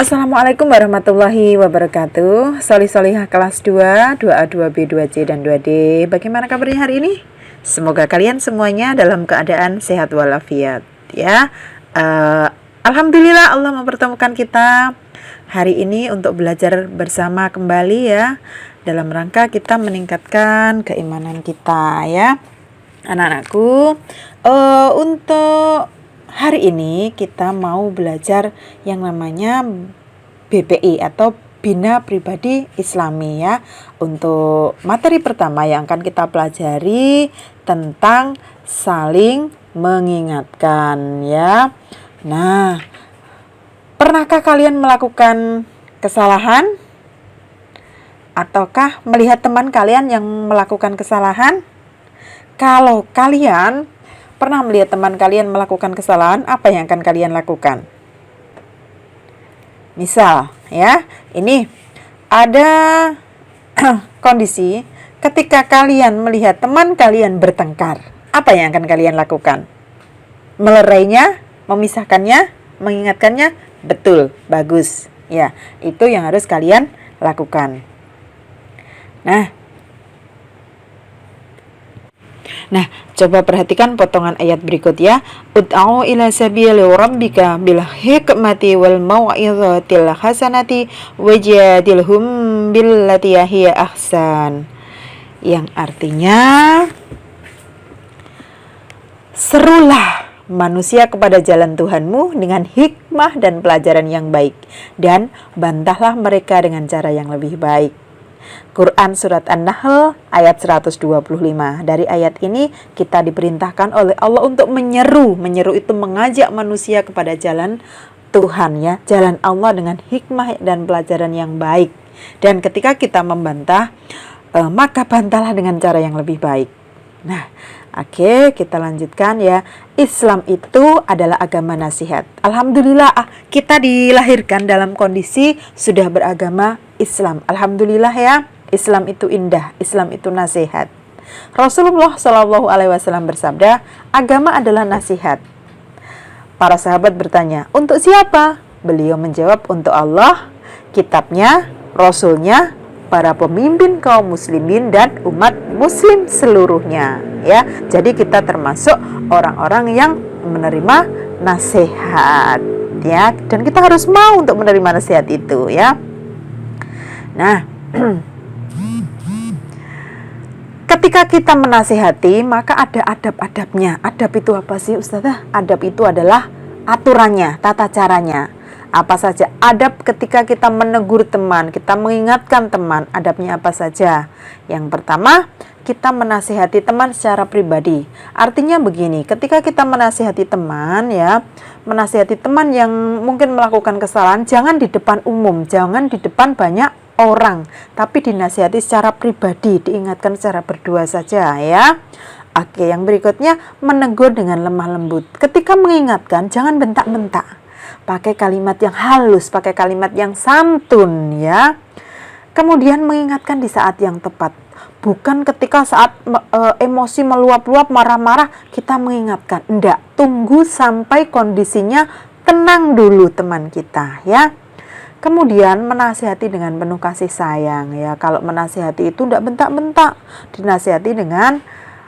Assalamualaikum warahmatullahi wabarakatuh. Solih-solihah kelas 2, 2A, 2B, 2C, dan 2D. Bagaimana kabarnya hari ini? Semoga kalian semuanya dalam keadaan sehat walafiat ya. Alhamdulillah Allah mempertemukan kita hari ini untuk belajar bersama kembali ya, dalam rangka kita meningkatkan keimanan kita ya. Anak-anakku, untuk hari ini kita mau belajar yang namanya BPI atau Bina Pribadi Islami ya. Untuk materi pertama yang akan kita pelajari tentang saling mengingatkan ya. Nah, pernahkah kalian melakukan kesalahan? Ataukah melihat teman kalian yang melakukan kesalahan? Kalau kalian pernah melihat teman kalian melakukan kesalahan, apa yang akan kalian lakukan? Misal, ya, ini ada kondisi ketika kalian melihat teman kalian bertengkar, apa yang akan kalian lakukan? Melerainya, memisahkannya, mengingatkannya? Betul, bagus. Ya, itu yang harus kalian lakukan. Nah, coba perhatikan potongan ayat berikut ya. Ud'au ila sabili rabbika bil hikmati wal mau'izatil hasanati wajadilhum billati hiya ahsan. Yang artinya, serulah manusia kepada jalan Tuhanmu dengan hikmah dan pelajaran yang baik, dan bantahlah mereka dengan cara yang lebih baik. Quran Surat An-Nahl ayat 125. Dari ayat ini kita diperintahkan oleh Allah untuk menyeru. Menyeru itu mengajak manusia kepada jalan Tuhan ya, jalan Allah dengan hikmah dan pelajaran yang baik. Dan ketika kita membantah, maka bantahlah dengan cara yang lebih baik. Nah, oke, kita lanjutkan ya. Islam itu adalah agama nasihat. Alhamdulillah kita dilahirkan dalam kondisi sudah beragama Islam. Alhamdulillah ya. Islam itu indah, Islam itu nasihat. Rasulullah Shallallahu Alaihi Wasallam bersabda, agama adalah nasihat. Para sahabat bertanya, untuk siapa? Beliau menjawab, untuk Allah, kitabnya, Rasulnya, para pemimpin kaum muslimin dan umat muslim seluruhnya ya. Jadi kita termasuk orang-orang yang menerima nasihat ya, dan kita harus mau untuk menerima nasihat itu ya. Nah, ketika kita menasihati, maka ada adab-adabnya. Adab itu apa sih, Ustazah? Adab itu adalah aturannya, tata caranya. Apa saja adab ketika kita menegur teman, kita mengingatkan teman, adabnya apa saja? Yang pertama, kita menasihati teman secara pribadi. Artinya begini, ketika kita menasihati teman ya, menasihati teman yang mungkin melakukan kesalahan, jangan di depan umum, jangan di depan banyak orang, tapi dinasihati secara pribadi, diingatkan secara berdua saja ya. Oke, yang berikutnya menegur dengan lemah lembut. Ketika mengingatkan, jangan bentak-bentak. Pakai kalimat yang halus, pakai kalimat yang santun ya. Kemudian mengingatkan di saat yang tepat. Bukan ketika saat emosi meluap-luap, marah-marah, kita mengingatkan. Enggak, tunggu sampai kondisinya tenang dulu teman kita ya. Kemudian menasihati dengan penuh kasih sayang ya. Kalau menasihati itu enggak bentak-bentak, dinasihati dengan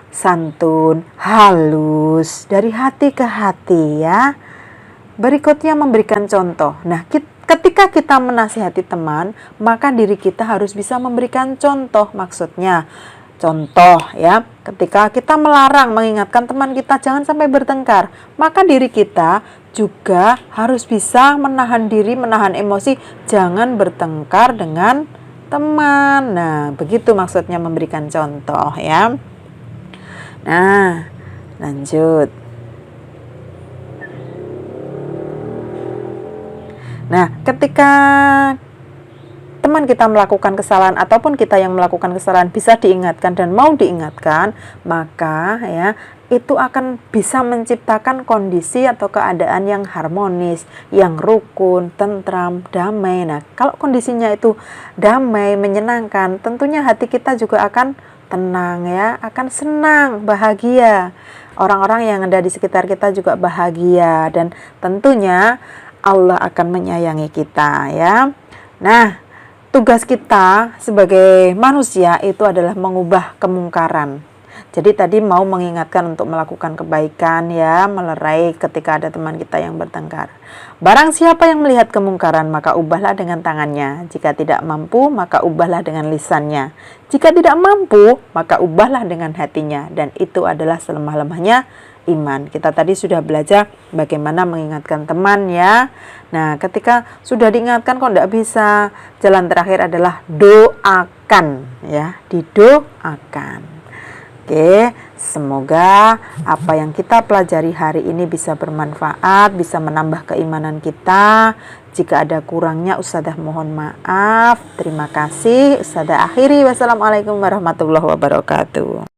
santun, halus, dari hati ke hati ya. Berikutnya memberikan contoh. Nah, ketika kita menasihati teman, maka diri kita harus bisa memberikan contoh. Maksudnya, contoh ya, ketika kita melarang, mengingatkan teman kita jangan sampai bertengkar, maka diri kita juga harus bisa menahan diri, menahan emosi, jangan bertengkar dengan teman. Nah, begitu maksudnya memberikan contoh ya. Nah, lanjut. Nah, ketika teman kita melakukan kesalahan ataupun kita yang melakukan kesalahan bisa diingatkan dan mau diingatkan, maka ya itu akan bisa menciptakan kondisi atau keadaan yang harmonis, yang rukun, tentram, damai. Nah, kalau kondisinya itu damai, menyenangkan, tentunya hati kita juga akan tenang ya, akan senang, bahagia. Orang-orang yang ada di sekitar kita juga bahagia, dan tentunya Allah akan menyayangi kita ya. Nah, tugas kita sebagai manusia itu adalah mengubah kemungkaran. Jadi tadi mau mengingatkan untuk melakukan kebaikan ya, melerai ketika ada teman kita yang bertengkar. Barang siapa yang melihat kemungkaran, maka ubahlah dengan tangannya. Jika tidak mampu, maka ubahlah dengan lisannya. Jika tidak mampu, maka ubahlah dengan hatinya. Dan itu adalah selemah-lemahnya iman. Kita tadi sudah belajar bagaimana mengingatkan teman ya. Nah, ketika sudah diingatkan kok tidak bisa, jalan terakhir adalah doakan ya, didoakan. Oke, semoga apa yang kita pelajari hari ini bisa bermanfaat, bisa menambah keimanan kita. Jika ada kurangnya, Ustadzah mohon maaf. Terima kasih. Ustadzah akhiri. Wassalamualaikum warahmatullahi wabarakatuh.